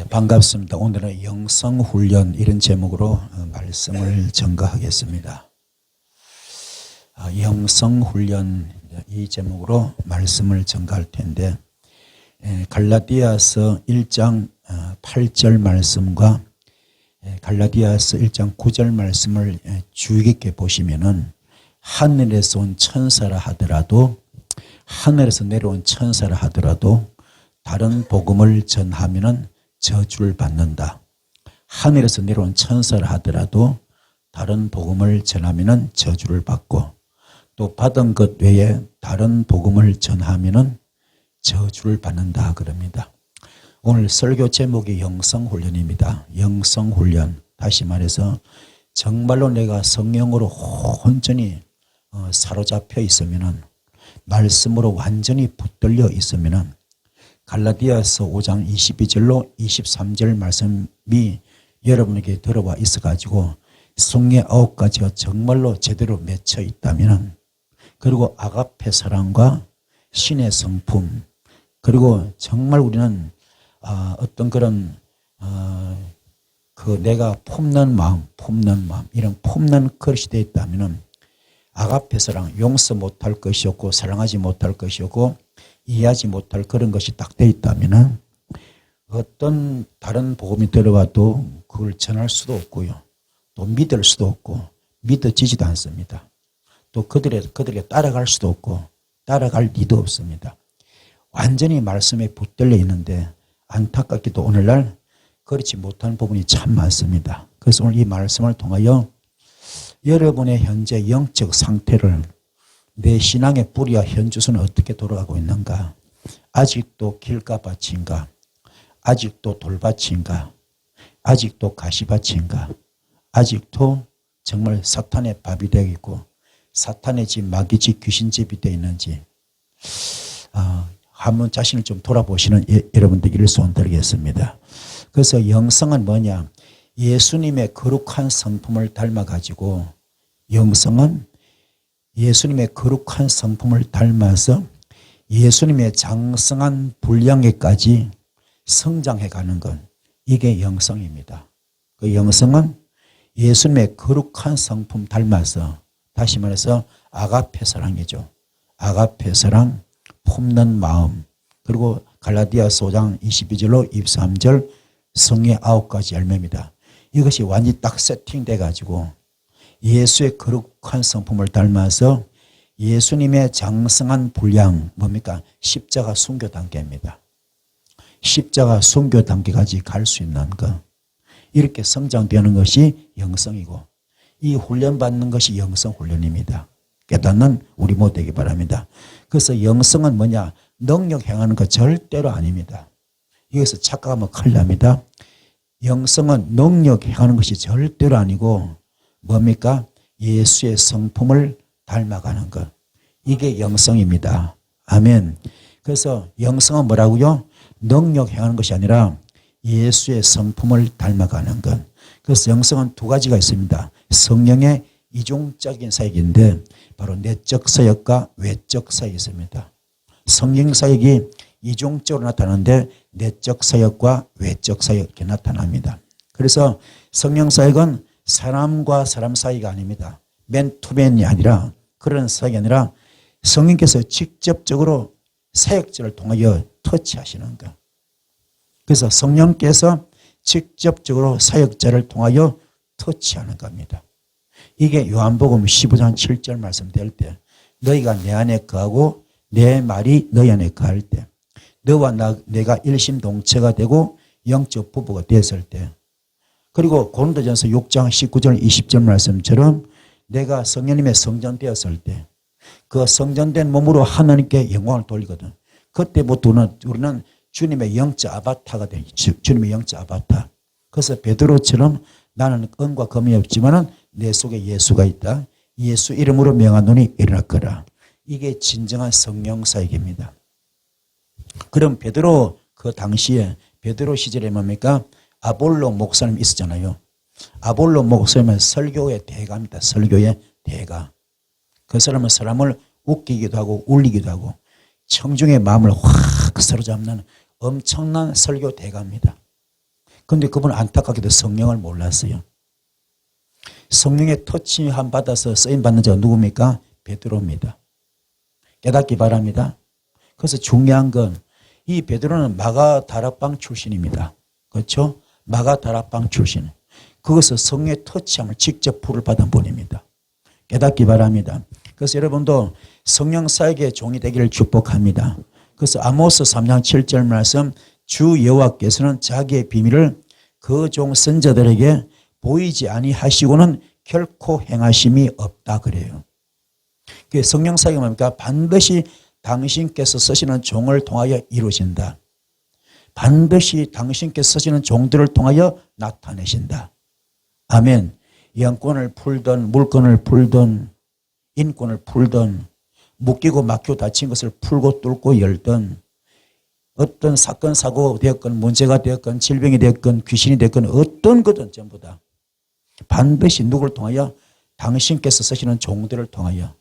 반갑습니다. 오늘은 영성훈련 이런 제목으로 말씀을 전가하겠습니다. 영성훈련 이 제목으로 말씀을 전가할 텐데 갈라디아서 1장 8절 말씀과 갈라디아서 1장 9절 말씀을 주의 깊게 보시면은 하늘에서 온 천사라 하더라도 하늘에서 내려온 천사라 하더라도 다른 복음을 전하면은 저주를 받는다. 하늘에서 내려온 천사라 하더라도 다른 복음을 전하면은 저주를 받고 또 받은 것 외에 다른 복음을 전하면은 저주를 받는다 그럽니다. 오늘 설교 제목이 영성훈련입니다. 영성훈련. 다시 말해서 정말로 내가 성령으로 온전히 사로잡혀 있으면은 말씀으로 완전히 붙들려 있으면은 갈라디아서 5장 22절로 23절 말씀이 여러분에게 들어와 있어가지고 성의 9가지가 정말로 제대로 맺혀 있다면 그리고 아가페 사랑과 신의 성품 그리고 정말 우리는 어떤 그런 내가 품는 마음 이런 품는 그릇이 되어 있다면 아가페 사랑 용서 못할 것이 없고 사랑하지 못할 것이 없고 이해하지 못할 그런 것이 딱 되어 있다면 어떤 다른 복음이 들어와도 그걸 전할 수도 없고요. 또 믿을 수도 없고 믿어지지도 않습니다. 또 그들에게 따라갈 수도 없고 따라갈 리도 없습니다. 완전히 말씀에 붙들려 있는데 안타깝게도 오늘날 그렇지 못한 부분이 참 많습니다. 그래서 오늘 이 말씀을 통하여 여러분의 현재 영적 상태를 내 신앙의 뿌리와 현주소는 어떻게 돌아가고 있는가? 아직도 길가밭인가? 아직도 돌밭인가? 아직도 가시밭인가? 아직도 정말 사탄의 밥이 되어 있고 사탄의 집, 마귀 집, 귀신 집이 되어 있는지 한번 자신을 좀 돌아보시는 여러분 되기를 소원드리겠습니다. 그래서 영성은 뭐냐? 예수님의 거룩한 성품을 닮아가지고 영성은 예수님의 거룩한 성품을 닮아서 예수님의 장성한 분량에까지 성장해가는 것, 이게 영성입니다. 그 영성은 예수님의 거룩한 성품 닮아서 다시 말해서 아가페 사랑이죠. 아가페 사랑, 품는 마음, 그리고 갈라디아서 5장 22절로 23절 성의 9가지 열매입니다. 이것이 완전히 딱 세팅돼 가지고 예수의 거룩한 성품을 닮아서 예수님의 장성한 분량 뭡니까? 십자가 순교 단계입니다. 십자가 순교 단계까지 갈 수 있는 것. 이렇게 성장되는 것이 영성이고 이 훈련받는 것이 영성훈련입니다. 깨닫는 우리 모두 되기 바랍니다. 그래서 영성은 뭐냐? 능력 행하는 것 절대로 아닙니다. 여기서 착각하면 큰일 납니다. 영성은 능력 행하는 것이 절대로 아니고 뭡니까? 예수의 성품을 닮아가는 것. 이게 영성입니다. 아멘. 그래서 영성은 뭐라고요? 능력 행하는 것이 아니라 예수의 성품을 닮아가는 것. 그래서 영성은 두 가지가 있습니다. 성령의 이중적인 사역인데 바로 내적 사역과 외적 사역이 있습니다. 성령 사역이 이중적으로 나타나는데 내적 사역과 외적 사역이 이렇게 나타납니다. 그래서 성령 사역은 사람과 사람 사이가 아닙니다. 맨투맨이 아니라 그런 사역이 아니라 성령께서 직접적으로 사역자를 통하여 터치하시는 것. 그래서 성령께서 직접적으로 사역자를 통하여 터치하는 겁니다. 이게 요한복음 15장 7절 말씀될 때 너희가 내 안에 거하고 내 말이 너희 안에 거할 때 너와 내가 일심동체가 되고 영적 부부가 됐을 때 그리고 고린도전서 6장 19절 20절 말씀처럼 내가 성령님의 성전되었을 때 그 성전된 몸으로 하나님께 영광을 돌리거든. 그때부터 우리는 주님의 영적 아바타가 돼. 주님의 영적 아바타. 그래서 베드로처럼 나는 은과 금이 없지만은 내 속에 예수가 있다. 예수 이름으로 명하노니 일어났거라. 이게 진정한 성령 사역입니다. 그럼 베드로 그 당시에 베드로 시절에 뭡니까? 아볼로 목사님이 있었잖아요. 아볼로 목사님은 설교의 대가입니다. 설교의 대가. 그 사람은 사람을 웃기기도 하고 울리기도 하고 청중의 마음을 확 사로잡는 엄청난 설교 대가입니다. 그런데 그분은 안타깝게도 성령을 몰랐어요. 성령의 터치함 받아서 쓰임 받는 자가 누굽니까? 베드로입니다. 깨닫기 바랍니다. 그래서 중요한 건 이 베드로는 마가 다락방 출신입니다. 그렇죠? 마가 다락방 출신. 그것을 성령의 터치함을 직접 불을 받은 분입니다. 깨닫기 바랍니다. 그래서 여러분도 성령 사역의 종이 되기를 축복합니다. 그래서 아모스 3장 7절 말씀, 주 여호와께서는 자기의 비밀을 그 종 선자들에게 보이지 아니하시고는 결코 행하심이 없다 그래요. 그 성령 사역이 뭡니까? 반드시 당신께서 쓰시는 종을 통하여 이루어진다. 반드시 당신께서 쓰시는 종들을 통하여 나타내신다. 아멘. 영권을 풀든 물건을 풀든 인권을 풀든 묶이고 막히고 다친 것을 풀고 뚫고 열든 어떤 사건 사고가 되었건 문제가 되었건 질병이 되었건 귀신이 되었건 어떤 것든 전부 다 반드시 누구를 통하여? 당신께서 쓰시는 종들을 통하여.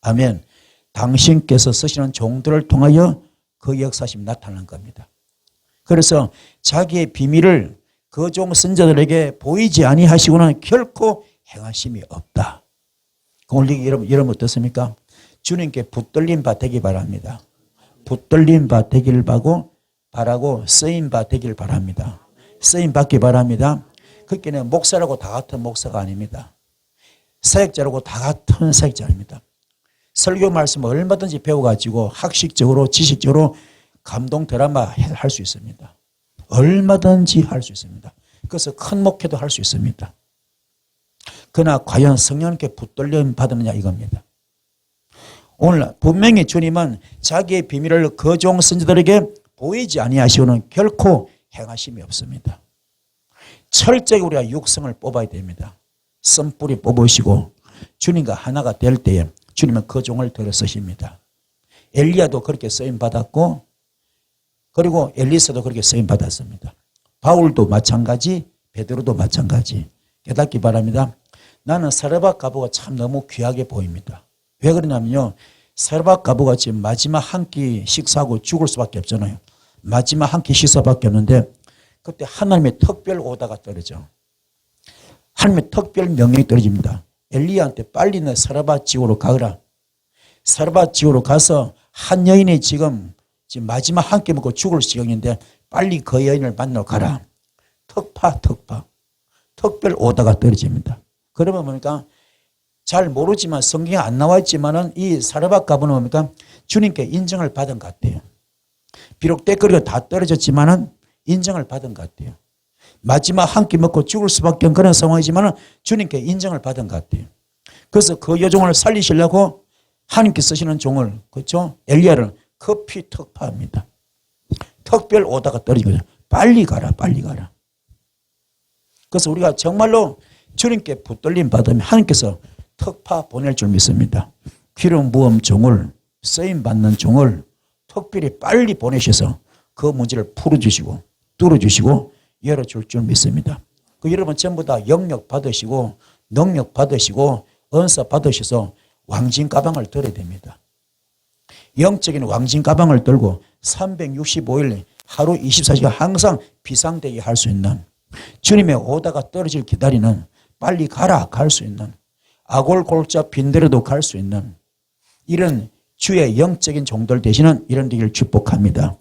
아멘. 당신께서 쓰시는 종들을 통하여 그 역사심이 나타나는 겁니다. 그래서 자기의 비밀을 그 종 선자들에게 보이지 아니하시고는 결코 행하심이 없다. 오늘 여러분 어떻습니까? 주님께 붙들린 바 되기 바랍니다. 붙들린 바 되기를 바라고 쓰임 바 되기를 바랍니다. 쓰임 받기 바랍니다. 그렇게는 목사라고 다 같은 목사가 아닙니다. 사역자라고 다 같은 사역자 아닙니다. 설교 말씀을 얼마든지 배워가지고 학식적으로 지식적으로 감동 드라마 할 수 있습니다. 얼마든지 할 수 있습니다. 그래서 큰 목회도 할 수 있습니다. 그러나 과연 성령께 붙들림 받느냐 이겁니다. 오늘 분명히 주님은 자기의 비밀을 그 종 선지자들에게 보이지 아니하시고는 결코 행하심이 없습니다. 철저히 우리가 육성을 뽑아야 됩니다. 쓴뿌리 뽑으시고 주님과 하나가 될 때에 주님은 그 종을 들어 쓰십니다. 엘리야도 그렇게 쓰임 받았고 그리고 엘리사도 그렇게 쓰임 받았습니다. 바울도 마찬가지, 베드로도 마찬가지. 깨닫기 바랍니다. 나는 사르밧 가부가 참 너무 귀하게 보입니다. 왜 그러냐면요. 사르밧 가부가 지금 마지막 한 끼 식사하고 죽을 수밖에 없잖아요. 마지막 한 끼 식사밖에 없는데 그때 하나님의 특별 오다가 떨어져. 하나님의 특별 명령이 떨어집니다. 엘리야한테 빨리 너 사르밧 지구로 가거라. 사르밧 지구로 가서 한 여인이 지금 마지막 한 끼 먹고 죽을 지경인데 빨리 그 여인을 만나러 가라. 특파. 특별 오다가 떨어집니다. 그러면 뭡니까? 잘 모르지만 성경에 안 나와 있지만은 이 사르밧 가부는 뭡니까? 주님께 인정을 받은 것 같아요. 비록 때거리가 다 떨어졌지만은 인정을 받은 것 같아요. 마지막 한 끼 먹고 죽을 수밖에 없는 그런 상황이지만은 주님께 인정을 받은 것 같아요. 그래서 그 여종을 살리시려고 하나님께 쓰시는 종을, 그렇죠? 엘리야를 급히 특파합니다. 특별 오다가 떨어진 거죠. 빨리 가라. 그래서 우리가 정말로 주님께 붙들림 받으면 하나님께서 특파 보낼 줄 믿습니다. 기름 부음 종을, 쓰임 받는 종을 특별히 빨리 보내셔서 그 문제를 풀어주시고 뚫어주시고 열어줄 줄 믿습니다. 그 여러분 전부 다 영역 받으시고 능력 받으시고 은사 받으셔서 왕진 가방을 들어야 됩니다. 영적인 왕진 가방을 들고 365일 하루 24시간 항상 비상대기 할 수 있는 주님의 오다가 떨어질 기다리는 빨리 가라 갈 수 있는 아골골자 빈대로도 갈 수 있는 이런 주의 영적인 종들 되시는 이런 되기를 축복합니다.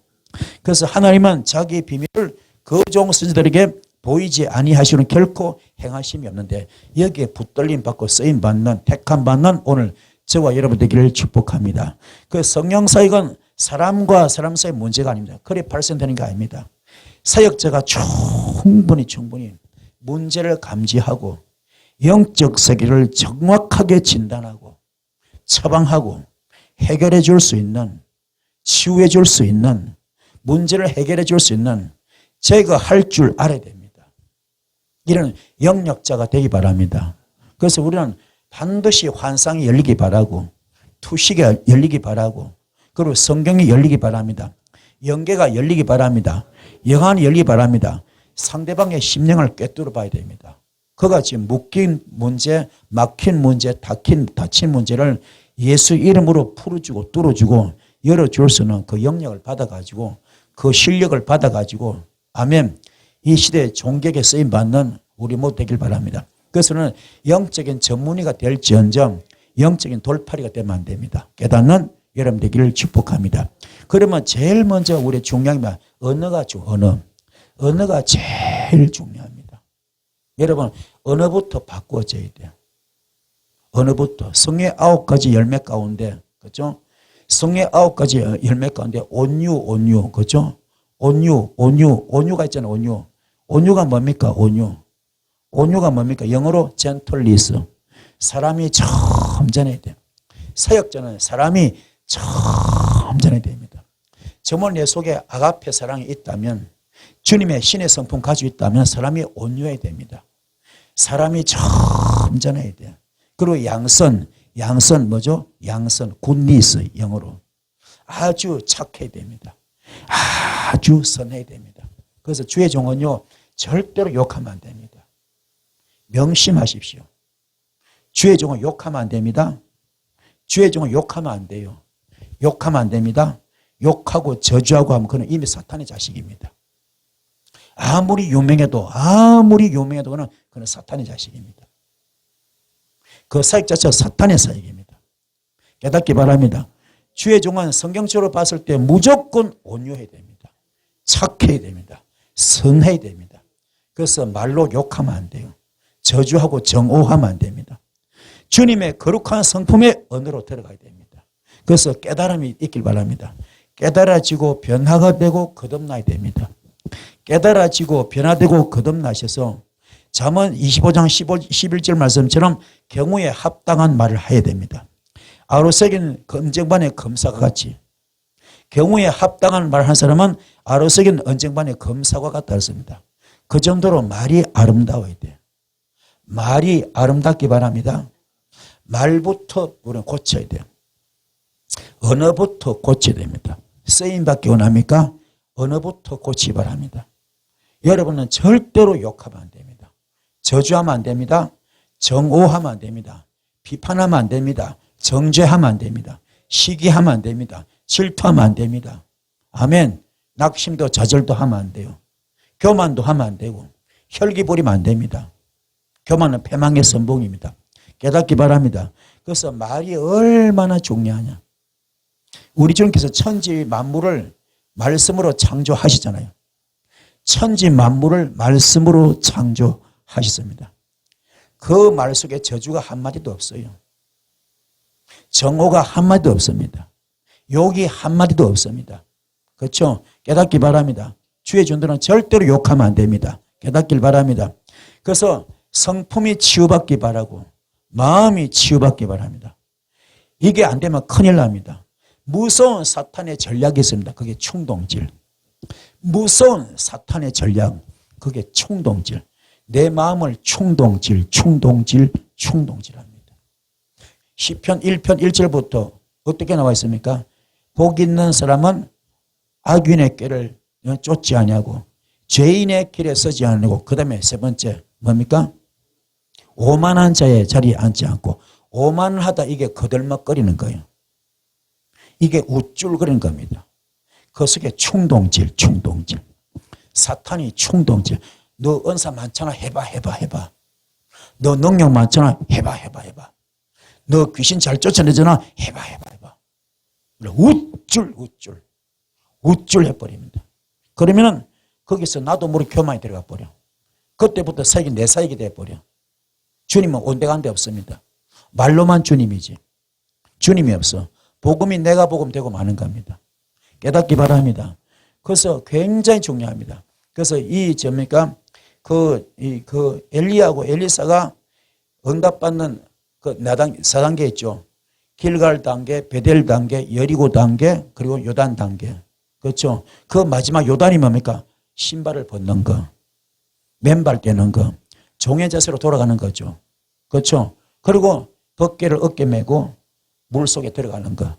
그래서 하나님은 자기의 비밀을 그 종 선지자들에게 보이지 아니하시는 결코 행하심이 없는데 여기에 붙들림 받고 쓰임 받는 택함 받는 오늘 저와 여러분 되기를 축복합니다. 그 성령 사역은 사람과 사람 사이의 문제가 아닙니다. 그래 발생되는 게 아닙니다. 사역자가 충분히 문제를 감지하고 영적 세계를 정확하게 진단하고 처방하고 해결해 줄 수 있는 치유해 줄 수 있는 문제를 해결해 줄 수 있는 제거할 줄 알아야 됩니다. 이런 영역자가 되기 바랍니다. 그래서 우리는 반드시 환상이 열리기 바라고 투시가 열리기 바라고 그리고 성경이 열리기 바랍니다. 영계가 열리기 바랍니다. 영안이 열리기 바랍니다. 상대방의 심령을 꿰뚫어 봐야 됩니다. 그가 지금 묶인 문제, 막힌 문제, 다친 문제를 예수 이름으로 풀어주고 뚫어주고 열어줄 수 있는 그 영역을 받아가지고 그 실력을 받아가지고 아멘 이 시대에 종객에 쓰임받는 우리 모두 되길 바랍니다. 그래서는 영적인 전문의가 될지언정 영적인 돌팔이가 되면 안 됩니다. 깨닫는 여러분 되기를 축복합니다. 그러면 제일 먼저 우리 중요한 게 언어가 언어가 제일 중요합니다. 여러분 언어부터 바꾸어져야 돼요. 언어부터 성의 9가지 열매 가운데 그렇죠? 성의 9가지 열매 가운데 온유 그렇죠? 온유가 있잖아요. 온유가 뭡니까? 온유가 뭡니까? 영어로 젠틀리스. 사람이 점잖아야 돼요. 사역자는 사람이 점잖아야 됩니다. 정말 내 속에 아가페 사랑이 있다면 주님의 신의 성품 가지고 있다면 사람이 온유해야 됩니다. 사람이 점잖아야 돼요. 그리고 양선 뭐죠? 양선 굿니스 영어로 아주 착해야 됩니다. 아주 선해야 됩니다. 그래서 주의 종은요 절대로 욕하면 안 됩니다. 명심하십시오. 주의 종은 욕하면 안 됩니다. 주의 종은 욕하면 안 돼요. 욕하면 안 됩니다. 욕하고 저주하고 하면 그는 이미 사탄의 자식입니다. 아무리 유명해도 그는 사탄의 자식입니다. 그 사역 자체가 사탄의 사역입니다. 깨닫기 바랍니다. 주의 종은 성경적으로 봤을 때 무조건 온유해야 됩니다. 착해야 됩니다. 선해야 됩니다. 그래서 말로 욕하면 안 돼요. 저주하고 정오하면 안 됩니다. 주님의 거룩한 성품의 언어로 들어가야 됩니다. 그래서 깨달음이 있길 바랍니다. 깨달아지고 변화가 되고 거듭나야 됩니다. 깨달아지고 변화되고 거듭나셔서 잠언 25장 11절 말씀처럼 경우에 합당한 말을 해야 됩니다. 아로새긴 검쟁반의 검사과 같이 경우에 합당한 말을 한 사람은 아로새긴 언쟁반의 검사과 같다 했습니다. 그 정도로 말이 아름다워야 돼요. 말이 아름답기 바랍니다. 말부터 우리는 고쳐야 돼요. 언어부터 고쳐야 됩니다. 쓰임받기 원합니까? 언어부터 고치기 바랍니다. 여러분은 절대로 욕하면 안 됩니다. 저주하면 안 됩니다. 정오하면 안 됩니다. 비판하면 안 됩니다. 정죄하면 안 됩니다. 시기하면 안 됩니다. 질투하면 안 됩니다. 아멘. 낙심도 좌절도 하면 안 돼요. 교만도 하면 안 되고 혈기 부리면 안 됩니다. 교만은 패망의 선봉입니다. 깨닫기 바랍니다. 그래서 말이 얼마나 중요하냐. 우리 주님께서 천지 만물을 말씀으로 창조하시잖아요. 천지 만물을 말씀으로 창조하셨습니다. 그 말 속에 저주가 한마디도 없어요. 정오가 한마디도 없습니다. 욕이 한마디도 없습니다. 그렇죠? 깨닫기 바랍니다. 주의 종들은 절대로 욕하면 안 됩니다. 깨닫길 바랍니다. 그래서 성품이 치유받기 바라고 마음이 치유받기 바랍니다. 이게 안 되면 큰일 납니다. 무서운 사탄의 전략이 있습니다. 그게 충동질. 무서운 사탄의 전략, 그게 충동질. 내 마음을 충동질합니다. 시편 1편 1절부터 어떻게 나와 있습니까? 복 있는 사람은 악인의 꾀를 쫓지 아니하고 죄인의 길에 서지 않고 그 다음에 세 번째 뭡니까? 오만한 자의 자리에 앉지 않고 오만하다 이게 거들먹거리는 거예요. 이게 우쭐거리는 겁니다. 그 속에 충동질. 사탄이 충동질. 너 은사 많잖아. 해봐. 너 능력 많잖아. 해봐. 너 귀신 잘 쫓아내잖아. 해봐. 우쭐 해버립니다. 그러면은 거기서 나도 모르게 교만이 들어가 버려. 그때부터 사역이 내 사역이 돼버려. 주님은 온데간데 없습니다. 말로만 주님이지. 주님이 없어. 복음이 내가 복음 되고 마는 겁니다. 깨닫기 바랍니다. 그래서 굉장히 중요합니다. 그래서 엘리야하고 엘리사가 응답받는 그 4단계 있죠. 길갈 단계, 베델 단계, 여리고 단계, 그리고 요단 단계. 그렇죠. 그 마지막 요단이 뭡니까? 신발을 벗는 거, 맨발 떼는 거, 종의 자세로 돌아가는 거죠. 그렇죠. 그리고 덮개를 어깨 메고 물 속에 들어가는 거.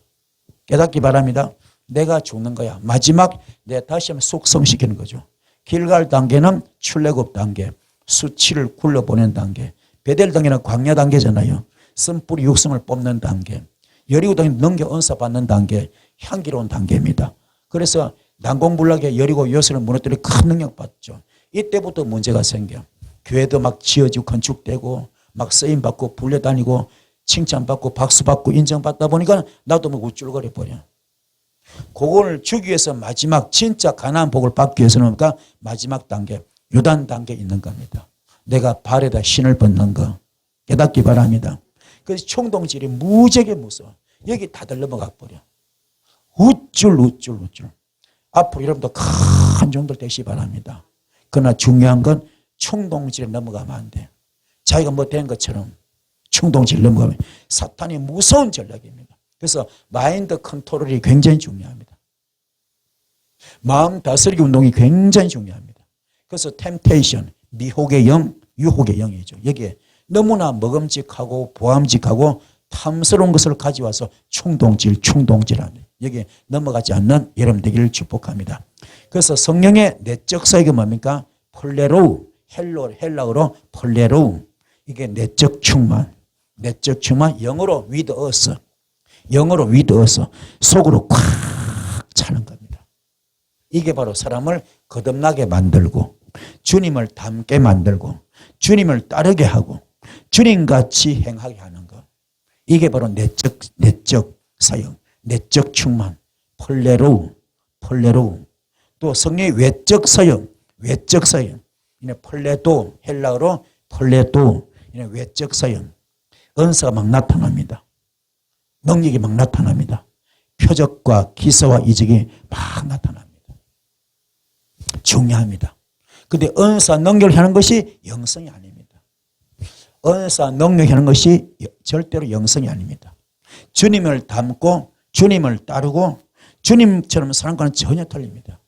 깨닫기 바랍니다. 내가 죽는 거야. 마지막 내 다시 한번 숙성시키는 거죠. 길갈 단계는 출애굽 단계, 수치를 굴러보낸 단계. 베델 단계는 광야 단계잖아요. 쓴뿌리 육성을 뽑는 단계. 여리고 단계는 넘겨 은사 받는 단계, 향기로운 단계입니다. 그래서 난공불락에 여리고 요새를 무너뜨려 큰 능력 받죠. 이때부터 문제가 생겨. 교회도 막 지어지고 건축되고 막 쓰임받고 불려다니고 칭찬받고 박수받고 인정받다 보니까 나도 뭐 우쭐거려 버려. 그걸 주기 위해서 마지막 진짜 가나안 복을 받기 위해서는 그러니까 마지막 단계, 유단 단계에 있는 겁니다. 내가 발에다 신을 벗는 거 깨닫기 바랍니다. 그래서 충동질이 무지하게 무서워. 여기 다들 넘어가 버려. 우쭐. 앞으로 여러분도 큰 종들 되시기 바랍니다. 그러나 중요한 건 충동질에 넘어가면 안 돼. 자기가 뭐 된 것처럼 충동질 넘어가면 사탄이 무서운 전략입니다. 그래서 마인드 컨트롤이 굉장히 중요합니다. 마음 다스리기 운동이 굉장히 중요합니다. 그래서 템테이션, 미혹의 영, 유혹의 영이죠. 여기에 너무나 먹음직하고 보암직하고 탐스러운 것을 가져와서 충동질하는 여기에 넘어가지 않는 여러분 되기를 축복합니다. 그래서 성령의 내적 사역이 뭡니까? 폴레로우, 헬라어로 폴레로우. 이게 내적 충만, 영어로 with us, 속으로 꽉 차는 겁니다. 이게 바로 사람을 거듭나게 만들고 주님을 닮게 만들고 주님을 따르게 하고 주님같이 행하게 하는 것. 이게 바로 내적 사역, 내적 충만, 폴레로우. 또 성령의 외적 사역. 이네 폴레도, 헬라어로 폴레도, 이네 외적 사역. 은사가 막 나타납니다. 능력이 막 나타납니다. 표적과 기사와 이적이 막 나타납니다. 중요합니다. 그런데 은사 능력을 하는 것이 영성이 아닙니다. 은사 능력을 하는 것이 절대로 영성이 아닙니다. 주님을 닮고 주님을 따르고 주님처럼 사는 것은 전혀 틀립니다.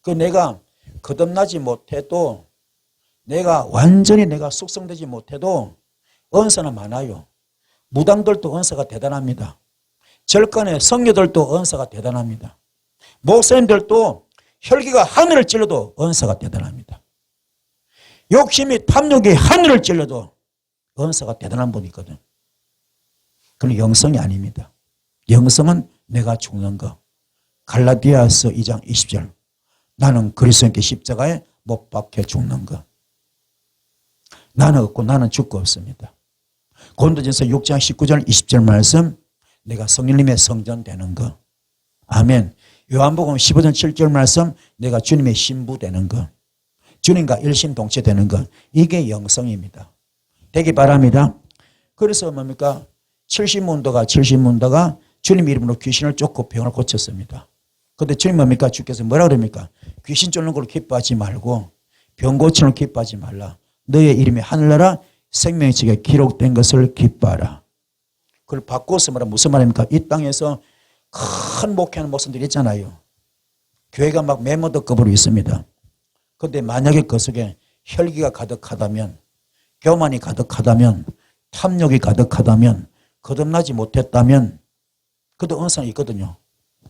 그 내가 거듭나지 못해도 내가 완전히 숙성되지 못해도 은사는 많아요. 무당들도 은사가 대단합니다. 절간의 성녀들도 은사가 대단합니다. 목사님들도 혈기가 하늘을 찔러도 은사가 대단합니다. 욕심이 탐욕이 하늘을 찔러도 은사가 대단한 분이 있거든. 그건 영성이 아닙니다. 영성은 내가 죽는 거. 갈라디아서 2장 20절. 나는 그리스도께 십자가에 못 박혀 죽는 거. 나는 없고 나는 죽고 없습니다. 고린도전서 6장 19절 20절 말씀. 내가 성령님의 성전 되는 거. 아멘. 요한복음 15장 7절 말씀. 내가 주님의 신부 되는 거. 주님과 일심동체 되는 거. 이게 영성입니다. 되기 바랍니다. 그래서 뭡니까? 70문도가 주님 이름으로 귀신을 쫓고 병을 고쳤습니다. 그런데 주님 뭡니까? 주께서 뭐라 그럽니까? 귀신 쫓는 걸 기뻐하지 말고 병 고치는 걸 기뻐하지 말라. 너의 이름이 하늘나라 생명의 책에 기록된 것을 기뻐하라. 그걸 바꿔서 말하면 무슨 말입니까? 이 땅에서 큰 목회하는 목사들이 있잖아요. 교회가 막 메모드급으로 있습니다. 그런데 만약에 그 속에 혈기가 가득하다면, 교만이 가득하다면, 탐욕이 가득하다면, 거듭나지 못했다면 그도 은사는 있거든요.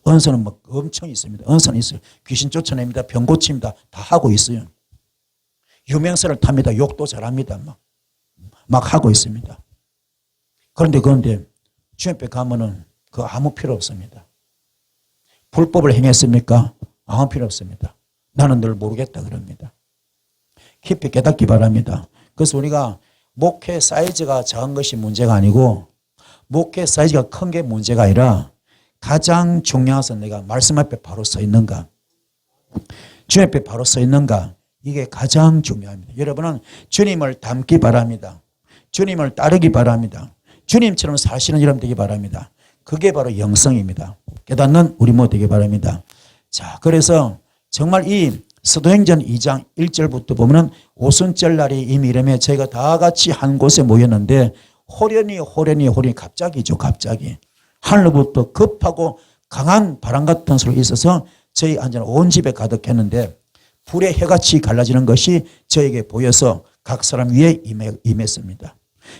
은사는 막 엄청 있습니다. 은사는 있어요. 귀신 쫓아냅니다. 병 고칩니다. 다 하고 있어요. 유명세를 탑니다. 욕도 잘합니다. 막 하고 있습니다. 그런데 주님 앞에 가면은 그 아무 필요 없습니다. 불법을 행했습니까? 아무 필요 없습니다. 나는 늘 모르겠다 그럽니다. 깊이 깨닫기 바랍니다. 그래서 우리가 목회 사이즈가 작은 것이 문제가 아니고 목회 사이즈가 큰 게 문제가 아니라 가장 중요한 것은 내가 말씀 앞에 바로 서 있는가, 주님 앞에 바로 서 있는가, 이게 가장 중요합니다. 여러분은 주님을 닮기 바랍니다. 주님을 따르기 바랍니다. 주님처럼 사시는 여러분 되기 바랍니다. 그게 바로 영성입니다. 깨닫는 우리 모두 되기 바랍니다. 자, 그래서 정말 이 사도행전 2장 1절부터 보면은 오순절날이 이미 이름에 저희가 다 같이 한 곳에 모였는데 호련히 갑자기죠. 갑자기 하늘로부터 급하고 강한 바람 같은 소리가 있어서 저희 앉아는 온 집에 가득했는데 불의 해같이 갈라지는 것이 저에게 보여서 각 사람 위에 임했습니다.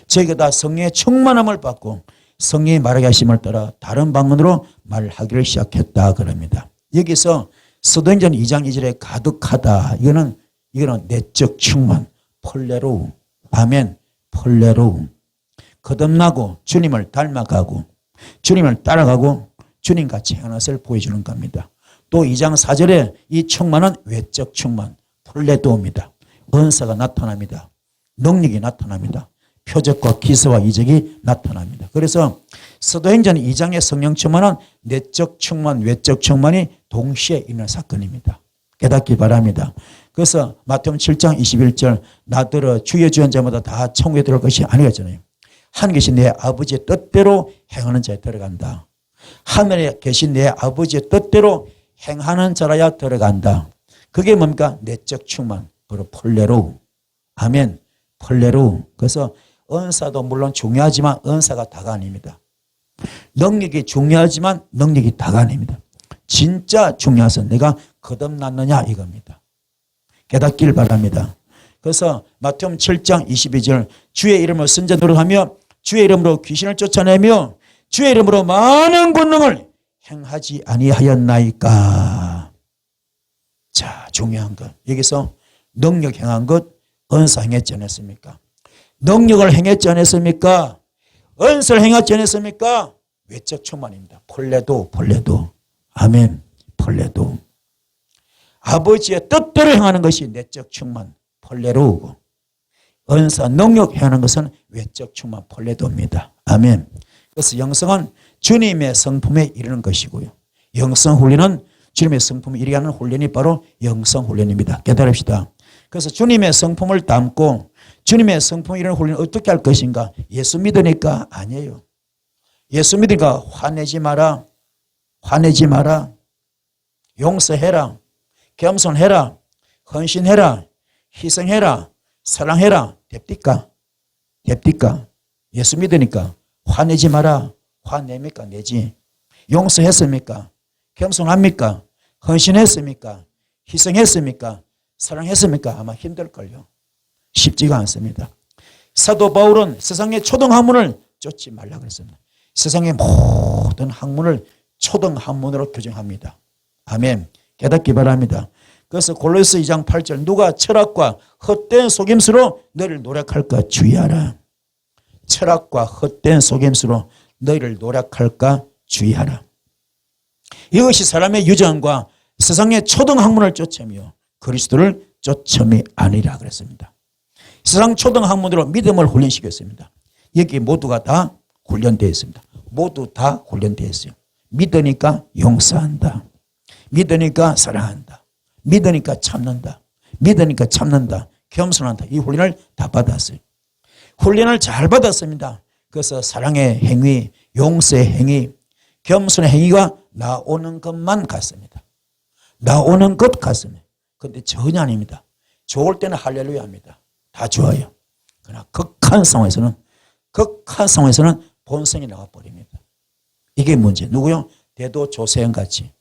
저희가 다 성령의 충만함을 받고 성령이 말하게 하심을 따라 다른 방언으로 말하기를 시작했다 그럽니다. 여기서 사도행전 2장 2절에 가득하다. 이거는 내적 충만, 폴레로우. 아멘. 폴레로우. 거듭나고 주님을 닮아가고 주님을 따라가고 주님같이 행하는 것을 보여주는 겁니다. 또 2장 4절에 이 충만은 외적 충만, 폴레도입니다. 은사가 나타납니다. 능력이 나타납니다. 표적과 기사와 이적이 나타납니다. 그래서 사도행전 2장의 성령 충만은 내적 충만, 외적 충만이 동시에 있는 사건입니다. 깨닫기 바랍니다. 그래서 마태복음 7장 21절 나더러 주의 주한 자마다 다 천국에 들어갈 것이 아니었잖아요. 하늘에 계신 내 아버지의 뜻대로 행하는 자에 들어간다. 하늘에 계신 내 아버지의 뜻대로 행하는 자라야 들어간다. 그게 뭡니까? 내적 충만, 바로 폴레로. 아멘. 폴레로. 그래서 은사도 물론 중요하지만 은사가 다가 아닙니다. 능력이 중요하지만 능력이 다가 아닙니다. 진짜 중요한 것은 내가 거듭났느냐 이겁니다. 깨닫길 바랍니다. 그래서 마태복음 7장 22절 주의 이름으로 선자 노릇하며 주의 이름으로 귀신을 쫓아내며 주의 이름으로 많은 권능을 행하지 아니하였나이까. 자, 중요한 것. 여기서 능력 행한 것, 은사 행했지 않았습니까? 능력을 행했지 않았습니까? 은사를 행했지 않았습니까? 외적 충만입니다. 폴레도. 아멘. 폴레도. 아버지의 뜻대로 행하는 것이 내적 충만, 폴레로고, 은사, 능력 행하는 것은 외적 충만, 폴레도입니다. 아멘. 그래서 영성은 주님의 성품에 이르는 것이고요. 영성 훈련은 주님의 성품에 이르게 하는 훈련이 바로 영성 훈련입니다. 깨달읍시다. 그래서 주님의 성품을 담고 주님의 성품에 이르는 훈련을 어떻게 할 것인가? 예수 믿으니까 아니에요. 예수 믿으니까 화내지 마라. 용서해라. 겸손해라. 헌신해라. 희생해라. 사랑해라. 됩니까? 예수 믿으니까 화내지 마라. 화냅니까? 내지. 용서했습니까? 겸손합니까? 헌신했습니까? 희생했습니까? 사랑했습니까? 아마 힘들걸요. 쉽지가 않습니다. 사도 바울은 세상의 초등학문을 쫓지 말라 그랬습니다. 세상의 모든 학문을 초등학문으로 규정합니다. 아멘. 깨닫기 바랍니다. 그래서 골로새 2장 8절 누가 철학과 헛된 속임수로 너희를 노력할까 주의하라. 철학과 헛된 속임수로 너희를 노력할까 주의하라. 이것이 사람의 유전과 세상의 초등학문을 쫓으며 그리스도를 쫓음이 아니라 그랬습니다. 세상 초등학문으로 믿음을 훈련시켰습니다. 여기 모두가 다 훈련되어 있습니다. 모두 다 훈련되어 있어요. 믿으니까 용서한다. 믿으니까 사랑한다. 믿으니까 참는다. 겸손한다. 이 훈련을 다 받았어요. 훈련을 잘 받았습니다. 그래서 사랑의 행위, 용서의 행위, 겸손의 행위가 나오는 것만 같습니다. 나오는 것 같습니다. 그런데 전혀 아닙니다. 좋을 때는 할렐루야 합니다. 다 좋아요. 그러나 극한 상황에서는 본성이 나와버립니다. 이게 문제. 누구요? 대도 조세현 같이.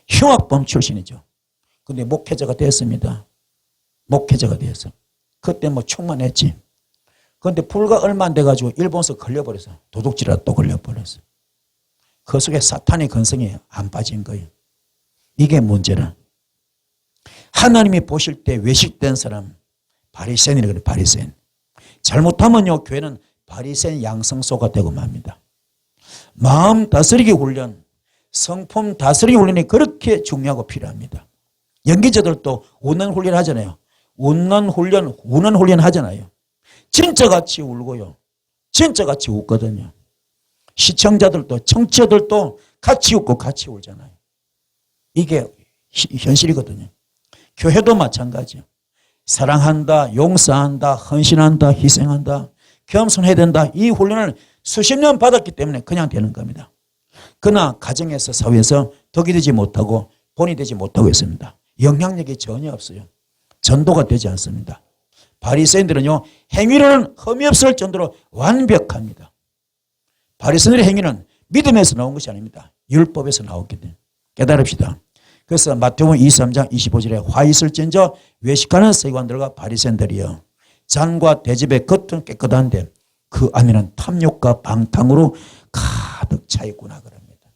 흉악범 출신이죠. 근데 목회자가 됐습니다. 목회자가 됐어. 그때 뭐 충만했지. 그런데 불과 얼마 안 돼가지고 일본서 걸려버렸어. 도둑질하다 또 걸려버렸어. 그 속에 사탄의 근성이 안 빠진 거예요. 이게 문제라. 하나님이 보실 때 외식된 사람, 바리새인이라고 그래요. 바리새인. 잘못하면요, 교회는 바리새인 양성소가 되고 맙니다. 마음 다스리기 훈련, 성품 다스리기 훈련이 그렇게 중요하고 필요합니다. 연기자들도 웃는 훈련 하잖아요. 우는 훈련 하잖아요. 진짜같이 울고요. 진짜같이 웃거든요. 시청자들도, 청취자들도 같이 웃고 같이 울잖아요. 이게 현실이거든요. 교회도 마찬가지예요. 사랑한다, 용서한다, 헌신한다, 희생한다, 겸손해야 된다. 이 훈련을 수십 년 받았기 때문에 그냥 되는 겁니다. 그러나 가정에서 사회에서 덕이 되지 못하고 본이 되지 못하고 있습니다. 영향력이 전혀 없어요. 전도가 되지 않습니다. 바리새인들은요, 행위로는 흠이 없을 정도로 완벽합니다. 바리새인들의 행위는 믿음에서 나온 것이 아닙니다. 율법에서 나오기 때문에 깨달읍시다. 그래서 마태복음 23장 25절에 화 있을진저 외식하는 세관들과 바리새인들이여 잔과 대접의 겉은 깨끗한데 그 안에는 탐욕과 방탕으로 가득 차 있구나 그럽니다.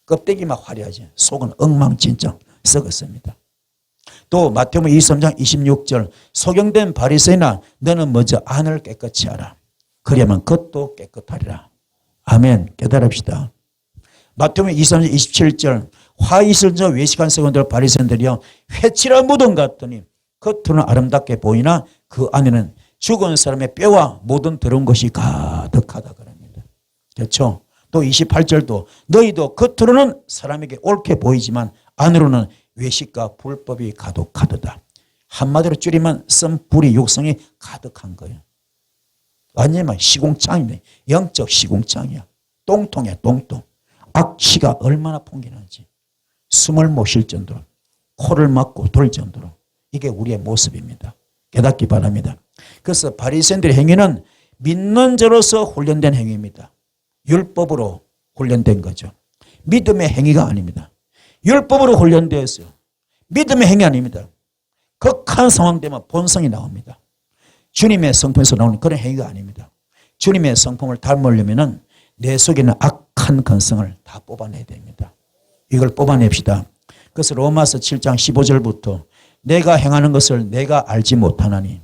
껍데기만 화려하지 속은 엉망진창 썩었습니다. 또 마태복음 23장 26절 소경된 바리새인아 너는 먼저 안을 깨끗이 하라. 그래야만 겉도 깨끗하리라. 아멘. 깨달읍시다. 마태복음 23장 27절 화이슬저 외식한 성원들 바리새인들이요 회칠한 무덤 같더니 겉으로는 아름답게 보이나 그 안에는 죽은 사람의 뼈와 모든 더러운 것이 가득하다 그럽니다. 그렇죠? 또 28절도 너희도 겉으로는 사람에게 옳게 보이지만 안으로는 외식과 불법이 가득하도다. 한마디로 줄이면 썸뿌리 육성이 가득한 거예요. 완전히 시궁창이네. 영적 시궁창이야. 똥통이야 똥통. 악취가 얼마나 풍기는지 숨을 못 쉴 정도로 코를 막고 돌 정도로 이게 우리의 모습입니다. 깨닫기 바랍니다. 그래서 바리새인들의 행위는 믿는 자로서 훈련된 행위입니다. 율법으로 훈련된 거죠. 믿음의 행위가 아닙니다. 율법으로 훈련되었어요. 믿음의 행위 아닙니다. 극한 상황 되면 본성이 나옵니다. 주님의 성품에서 나오는 그런 행위가 아닙니다. 주님의 성품을 닮으려면 내 속에 있는 악한 근성을 다 뽑아내야 됩니다. 이걸 뽑아냅시다. 그래서 로마서 7장 15절부터 내가 행하는 것을 내가 알지 못하나니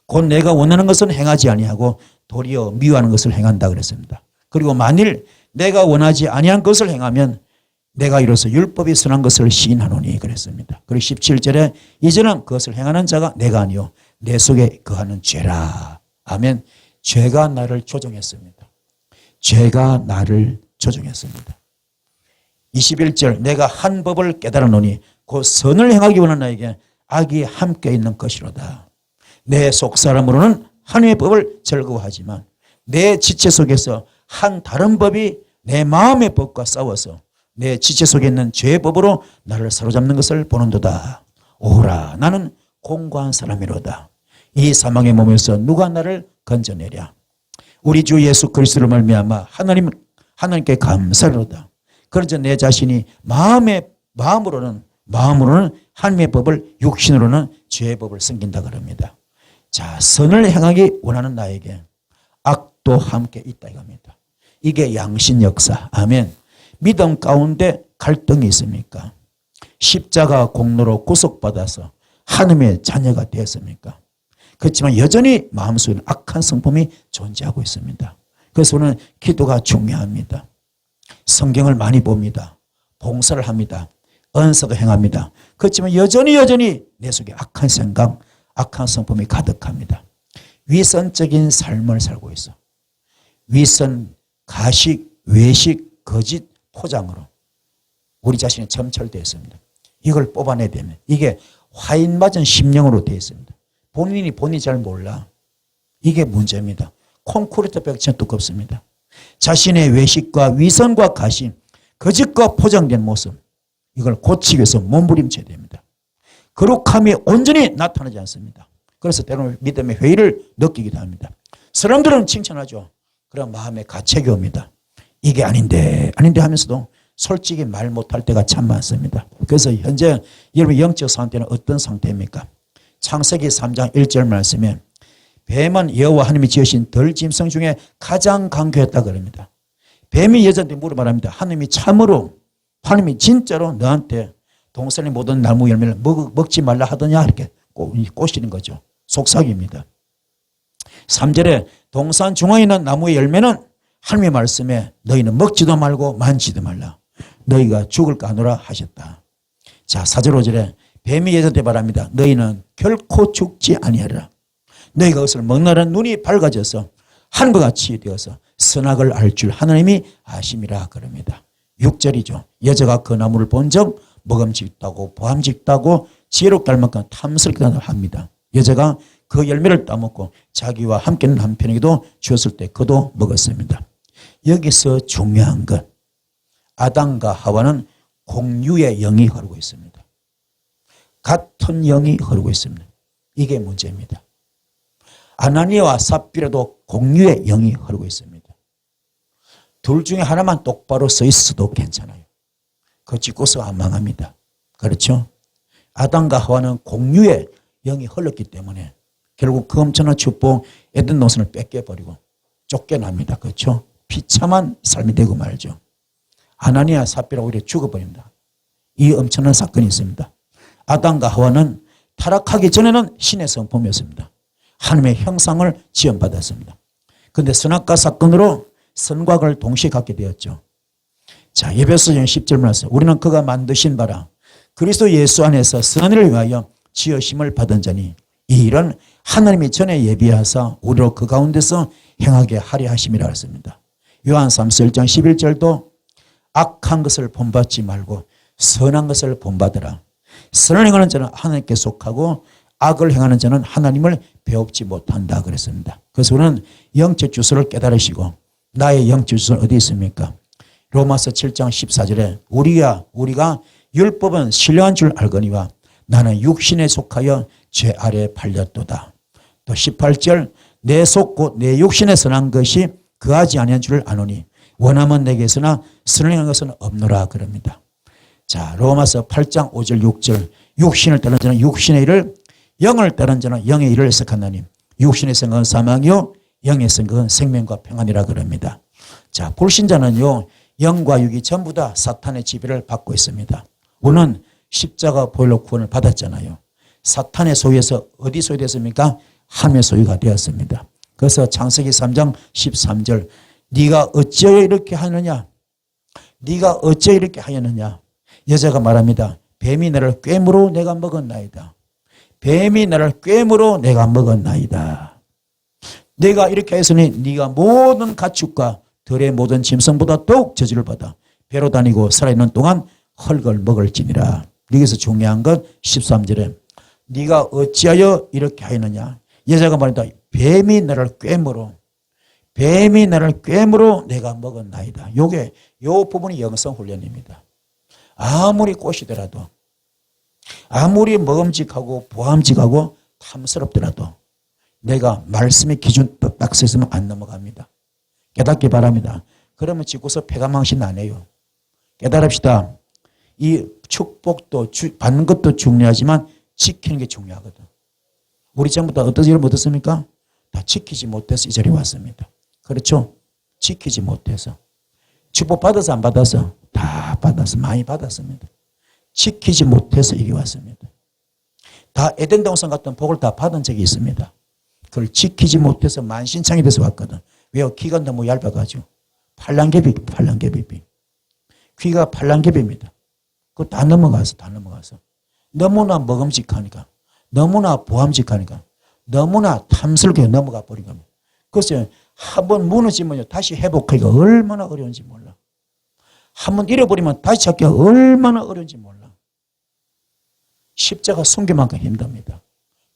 곧 내가 원하는 것은 행하지 아니하고 도리어 미워하는 것을 행한다 그랬습니다. 그리고 만일 내가 원하지 아니한 것을 행하면 내가 이로써 율법이 선한 것을 시인하노니 그랬습니다. 그리고 17절에 이제는 그것을 행하는 자가 내가 아니요 내 속에 거하는 죄라. 아멘. 죄가 나를 조종했습니다. 죄가 나를 조종했습니다. 21절 내가 한 법을 깨달아노니 곧 선을 행하기 원하는 나에게 악이 함께 있는 것이로다. 내 속사람으로는 하나님의 법을 즐거워하지만 내 지체 속에서 한 다른 법이 내 마음의 법과 싸워서 내 지체 속에 있는 죄의 법으로 나를 사로잡는 것을 보는도다. 오라 나는 공고한 사람이로다. 이 사망의 몸에서 누가 나를 건져내랴. 우리 주 예수 그리스도를 말미암아 하나님께 감사로다. 그러자 내 자신이 마음으로는 하나님의 법을 육신으로는 죄의 법을 섬긴다 그럽니다. 자, 선을 행하기 원하는 나에게 악도 함께 있다 이겁니다. 이게 양신 역사. 아멘. 믿음 가운데 갈등이 있습니까? 십자가 공로로 구속받아서 하나님의 자녀가 되었습니까? 그렇지만 여전히 마음속에는 악한 성품이 존재하고 있습니다. 그래서 오늘 기도가 중요합니다. 성경을 많이 봅니다. 봉사를 합니다. 언사도 행합니다. 그렇지만 여전히 내 속에 악한 생각, 악한 성품이 가득합니다. 위선적인 삶을 살고 있어. 위선, 가식, 외식, 거짓, 포장으로 우리 자신이 점철되어 있습니다. 이걸 뽑아내야 되면 이게 화인 맞은 심령으로 되어 있습니다. 본인이 잘 몰라. 이게 문제입니다. 콘크리트 벽처럼 두껍습니다. 자신의 외식과 위선과 가심, 거짓과 포장된 모습 이걸 고치기 위해서 몸부림쳐야 됩니다. 거룩함이 온전히 나타나지 않습니다. 그래서 때로는 믿음의 회의를 느끼기도 합니다. 사람들은 칭찬하죠. 그럼 마음에 가책이 옵니다. 이게 아닌데 하면서도 솔직히 말 못할 때가 참 많습니다. 그래서 현재 여러분 영적 상태는 어떤 상태입니까? 창세기 3장 1절 말씀에 뱀은 여호와 하나님이 지으신 들짐승 중에 가장 강교했다 그럽니다. 뱀이 여자한테 물어말합니다. 하나님이 진짜로 너한테 동산의 모든 나무 열매를 먹지 말라 하더냐 이렇게 꼬시는 거죠. 속삭입니다. 3절에 동산 중앙에 있는 나무의 열매는 하나님의 말씀에 너희는 먹지도 말고 만지도 말라. 너희가 죽을까 하노라 하셨다. 자, 4절 5절에 뱀이 여자한테 말합니다. 너희는 결코 죽지 아니하리라. 너희가 그것을 먹나라는 눈이 밝아져서 하늘과 같이 되어서 선악을 알 줄 하나님이 아심이라 그럽니다. 6절이죠. 여자가 그 나무를 본 적 먹음직다고 보암직다고 지혜롭게 할 만큼 탐스럽게 합니다. 여자가 그 열매를 따먹고 자기와 함께 있는 한편에게도 주었을 때 그도 먹었습니다. 여기서 중요한 것, 아담과 하와는 공유의 영이 흐르고 있습니다. 같은 영이 흐르고 있습니다. 이게 문제입니다. 아나니아와 삽비라도 공유의 영이 흐르고 있습니다. 둘 중에 하나만 똑바로 서 있어도 괜찮아요. 그거 짓고서 안 망합니다. 그렇죠? 아담과 하와는 공유의 영이 흘렀기 때문에 결국 그 엄청난 축복 에덴 동산을 뺏겨버리고 쫓겨납니다. 그렇죠? 비참한 삶이 되고 말죠. 아나니아 삽비라 오히려 죽어버립니다. 이 엄청난 사건이 있습니다. 아담과 하와는 타락하기 전에는 신의 성품이었습니다. 하나님의 형상을 지원받았습니다. 그런데 선악과 사건으로 선과 악을 동시에 갖게 되었죠. 자, 에베소서 10절 말씀. 우리는 그가 만드신 바라 그리스도 예수 안에서 선을 위하여 지으심을 받은 자니 이 일은 하나님이 전에 예비하사 우리로 그 가운데서 행하게 하려 하심이라 했습니다. 요한 3서 1장 11절도 악한 것을 본받지 말고 선한 것을 본받으라. 선을 행하는 자는 하나님께 속하고 악을 행하는 자는 하나님을 배웁지 못한다 그랬습니다. 그래서 우리는 영적 주소를 깨달으시고 나의 영적 주소는 어디 있습니까? 로마서 7장 14절에 우리가 율법은 신령한 줄 알거니와 나는 육신에 속하여 죄 아래에 팔렸도다. 또 18절 내 속 곧 내 육신에 선한 것이 그하지 아니한 줄을 아노니 원하면 내게서나 선행한 것은 없노라 그럽니다. 자, 로마서 8장 5절 6절 육신을 따른 자는 육신의 일을 영을 따른 자는 영의 일을 해석하나니 육신의 생각은 사망이요 영의 생각은 생명과 평안이라 그럽니다. 자, 불신자는요 영과 육이 전부 다 사탄의 지배를 받고 있습니다. 우리는 십자가 보혈로 구원을 받았잖아요. 사탄의 소유에서 어디 소유됐습니까? 함의 소유가 되었습니다. 그래서 창세기 3장 13절 네가 어찌하여 이렇게 하느냐? 네가 어찌하여 이렇게 하였느냐? 여자가 말합니다. 뱀이 나를 꿰므로 내가 먹었나이다. 뱀이 나를 꿰므로 내가 먹었나이다. 내가 이렇게 했으니 네가 모든 가축과 들의 모든 짐승보다 더욱 저주를 받아 배로 다니고 살아있는 동안 헐걸 먹을지니라. 여기서 중요한 건 13절에 네가 어찌하여 이렇게 하였느냐. 여자가 말한다. 뱀이 나를 꿰므로 내가 먹었나이다. 요 부분이 영성 훈련입니다. 아무리 꼬시더라도 아무리 먹음직하고 보암직하고 탐스럽더라도 내가 말씀의 기준 딱 서 있으면 안 넘어갑니다. 깨닫기 바랍니다. 그러면 짓고서 패가망신 안 해요. 깨달읍시다. 이 축복도 받는 것도 중요하지만 지키는 게 중요하거든. 우리 전부 다 어떤 일을 못했습니까? 다 지키지 못해서 이 자리에 왔습니다. 그렇죠? 지키지 못해서. 축복 받아서 안 받아서? 다 받아서 많이 받았습니다. 지키지 못해서 이게 왔습니다. 다 에덴 동산 같은 복을 다 받은 적이 있습니다. 그걸 지키지 못해서 만신창이 돼서 왔거든. 왜요? 귀가 너무 얇아가지고. 팔랑개비. 귀가 팔랑개비입니다. 그거 다 넘어가서. 너무나 먹음직하니까. 너무나 보암직하니까. 너무나 탐스럽게 넘어가 버린 겁니다. 그래서 한번 무너지면 다시 회복하기가 얼마나 어려운지 몰라. 한번 잃어버리면 다시 찾기가 얼마나 어려운지 몰라. 십자가 순교만큼 힘듭니다.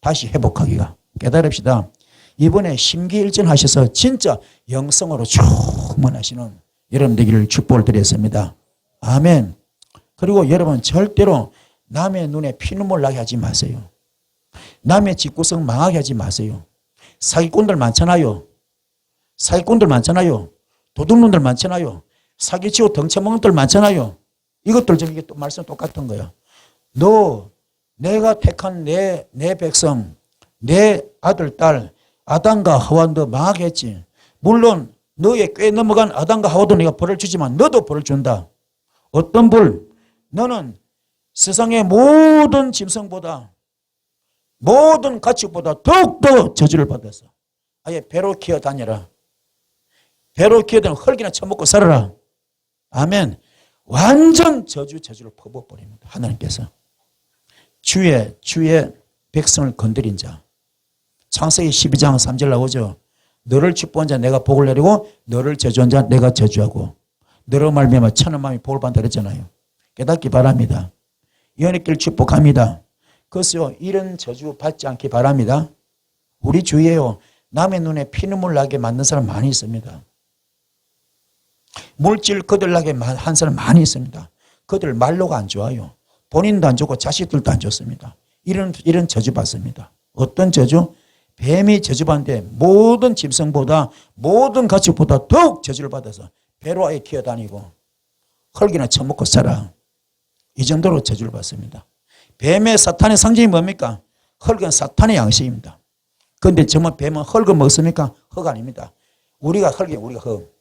다시 회복하기가. 깨달읍시다. 이번에 심기일전 하셔서 진짜 영성으로 충만하시는 여러분 되기를 축복을 드렸습니다. 아멘. 그리고 여러분 절대로 남의 눈에 피눈물 나게 하지 마세요. 남의 집구석 망하게 하지 마세요. 사기꾼들 많잖아요. 도둑놈들 많잖아요. 사기치고 덩쳐먹는 들 많잖아요. 이것들 이게 또 말씀 똑같은 거야. 내가 택한 내 백성, 내 아들, 딸, 아담과 하와도 망하게 했지. 물론 너의 꽤 넘어간 아담과 하와도 내가 벌을 주지만 너도 벌을 준다. 어떤 벌? 너는 세상의 모든 짐승보다 모든 가축보다 더욱더 저주를 받았어. 아예 배로 키워 다녀라. 배로 키워다니면 흙이나 처먹고 살아라. 아멘. 완전 저주를 퍼부어버립니다. 하나님께서. 주의 백성을 건드린 자. 창세기 12장 3절 나오죠. 너를 축복한 자 내가 복을 내리고 너를 저주한 자 내가 저주하고 너로 말미암아 천한 마음이 복을 받는다 그랬잖아요. 깨닫기 바랍니다. 연예길 축복합니다. 그래서 이런 저주 받지 않기 바랍니다. 우리 주위에요. 남의 눈에 피눈물 나게 만든 사람 많이 있습니다. 물질 거들나게 한 사람 많이 있습니다. 그들 말로가 안 좋아요. 본인도 안 좋고 자식들도 안 좋습니다. 이런 저주 받습니다. 어떤 저주? 뱀이 저주받는데 모든 짐승보다 모든 가축보다 더욱 저주를 받아서 배로 아예 기어다니고 흙이나 처먹고 살아. 이 정도로 저주를 받습니다. 뱀의 사탄의 상징이 뭡니까? 흙은 사탄의 양식입니다. 그런데 정말 뱀은 흙을 먹습니까? 흙 아닙니다. 우리가 흙이에요. 우리가 흙.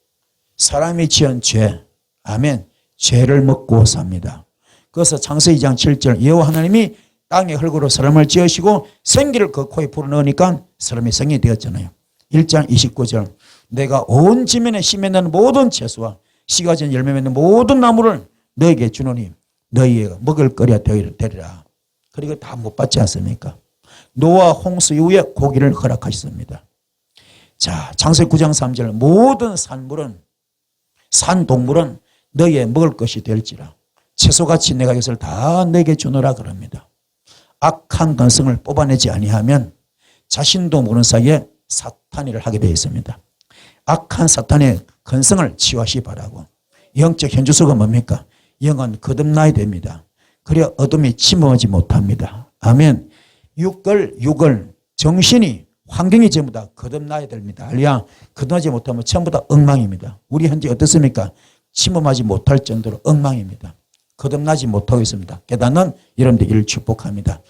사람이 지은 죄. 아멘. 죄를 먹고 삽니다. 그래서 창세기 2장 7절 여호와 하나님이 땅의 흙으로 사람을 지으시고 생기를 그 코에 불어넣으니까 사람이 생이 되었잖아요. 1장 29절 내가 온 지면에 심어낸 모든 채소와 씨가 진 열매 맺는 모든 나무를 너에게 주노니 너희가 먹을 거리가 되리라. 그리고 다 못 받지 않습니까? 노아 홍수 이후에 고기를 허락하셨습니다. 자, 창세기 9장 3절 모든 산동물은 너희의 먹을 것이 될지라. 채소같이 내가 이것을 다 너에게 주노라 그럽니다. 악한 근성을 뽑아내지 아니하면 자신도 모르는 사이에 사탄일을 하게 되어 있습니다. 악한 사탄의 근성을 치유하시 바라고. 영적 현주소가 뭡니까? 영은 거듭나야 됩니다. 그래야 어둠이 침범하지 못합니다. 아멘. 육을 정신이 환경이 전부 다 거듭나야 됩니다. 알리야 거듭나지 못하면 전부 다 엉망입니다. 우리 현재 어떻습니까? 침범하지 못할 정도로 엉망입니다. 거듭나지 못하고 있습니다. 깨닫는 여러분들을 축복합니다.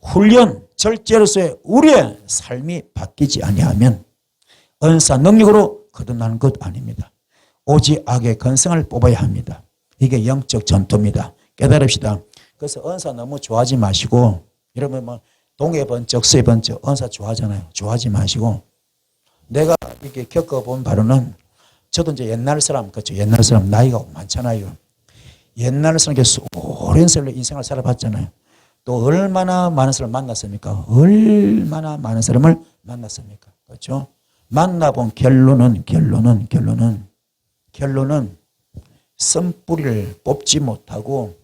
훈련 절제로서의 우리의 삶이 바뀌지 아니하면 은사 능력으로 거듭나는 것 아닙니다. 오직 악의 근성을 뽑아야 합니다. 이게 영적 전투입니다. 깨달읍시다. 그래서 은사 너무 좋아하지 마시고, 여러분 뭐 동해 번쩍 서해 번쩍 은사 좋아하잖아요. 좋아하지 마시고, 내가 이렇게 겪어본 바로는, 저도 이제 옛날 사람, 그렇죠. 옛날 사람 나이가 많잖아요. 옛날 사람 오랜 세월로 인생을 살아봤잖아요. 또 얼마나 많은 사람을 만났습니까? 얼마나 많은 사람을 만났습니까? 그렇죠? 만나본 결론은 쓴뿌리를 뽑지 못하고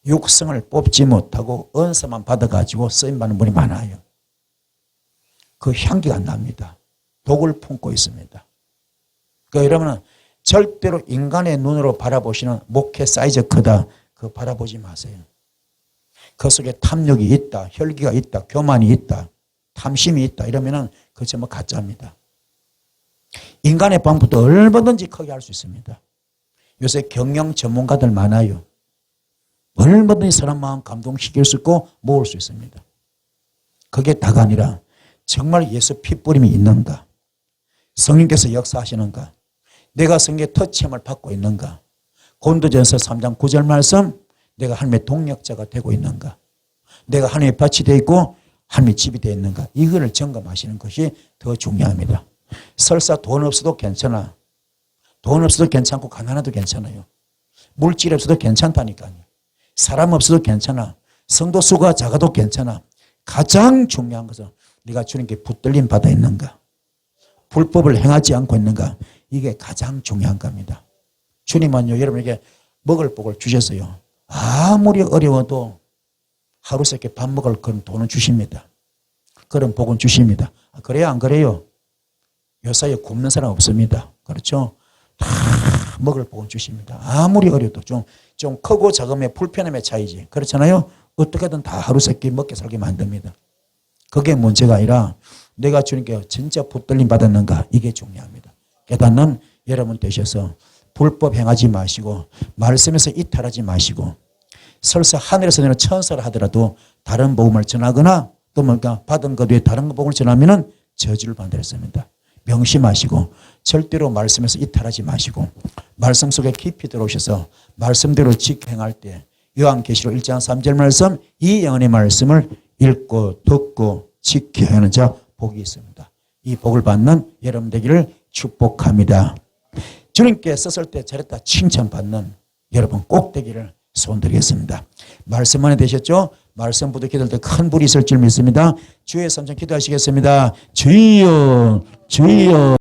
육성을 뽑지 못하고 은사만 받아가지고 쓰임받는 분이 많아요. 그 향기가 안 납니다. 독을 품고 있습니다. 그러니까 여러분은 절대로 인간의 눈으로 바라보시는 목회 사이즈 크다, 그거 바라보지 마세요. 그 속에 탐욕이 있다, 혈기가 있다, 교만이 있다, 탐심이 있다 이러면은 그거 전부 가짜입니다. 인간의 방법도 얼마든지 크게 할 수 있습니다. 요새 경영 전문가들 많아요. 얼마든지 사람 마음 감동시킬 수 있고 모을 수 있습니다. 그게 다가 아니라 정말 예수 핏뿌림이 있는가? 성령께서 역사하시는가? 내가 성령의 터치함을 받고 있는가? 고린도전서 3장 9절 말씀, 내가 하나님의 동력자가 되고 있는가? 내가 하나님의 밭이 되어 있고 하나님의 집이 되어 있는가? 이거를 점검하시는 것이 더 중요합니다. 설사 돈 없어도 괜찮아. 돈 없어도 괜찮고 가난해도 괜찮아요. 물질 없어도 괜찮다니까요. 사람 없어도 괜찮아. 성도 수가 작아도 괜찮아. 가장 중요한 것은 네가 주님께 붙들림 받아 있는가? 불법을 행하지 않고 있는가? 이게 가장 중요한 겁니다. 주님은요, 여러분에게 먹을 복을 주셨어요. 아무리 어려워도 하루 세끼 밥 먹을 그런 돈은 주십니다. 그런 복은 주십니다. 그래요, 안 그래요? 요사이에 굶는 사람 없습니다. 그렇죠? 다 먹을 복은 주십니다. 아무리 어려도 좀 크고 작음의 불편함의 차이지. 그렇잖아요? 어떻게든 다 하루 세끼 먹게 살게 만듭니다. 그게 문제가 아니라 내가 주님께 진짜 붙들림 받았는가? 이게 중요합니다. 깨닫는 여러분 되셔서 불법 행하지 마시고 말씀에서 이탈하지 마시고 설사 하늘에서 내는 천사를 하더라도 다른 복음을 전하거나 또 뭔가 받은 것 외에 다른 복음을 전하면은 저주를 받으랬습니다. 명심하시고 절대로 말씀에서 이탈하지 마시고 말씀 속에 깊이 들어오셔서 말씀대로 직행할 때 요한계시록 1장 3절 말씀 이 영혼의 말씀을 읽고 듣고 지켜야 하는 자 복이 있습니다. 이 복을 받는 여러분 되기를 축복합니다. 주님께 썼을 때 잘했다 칭찬받는 여러분 꼭 되기를 소원드리겠습니다. 말씀 안에 되셨죠? 말씀 부득 기도할 때 큰 불이 있을 줄 믿습니다. 주의 삼천 기도하시겠습니다. 주여 주여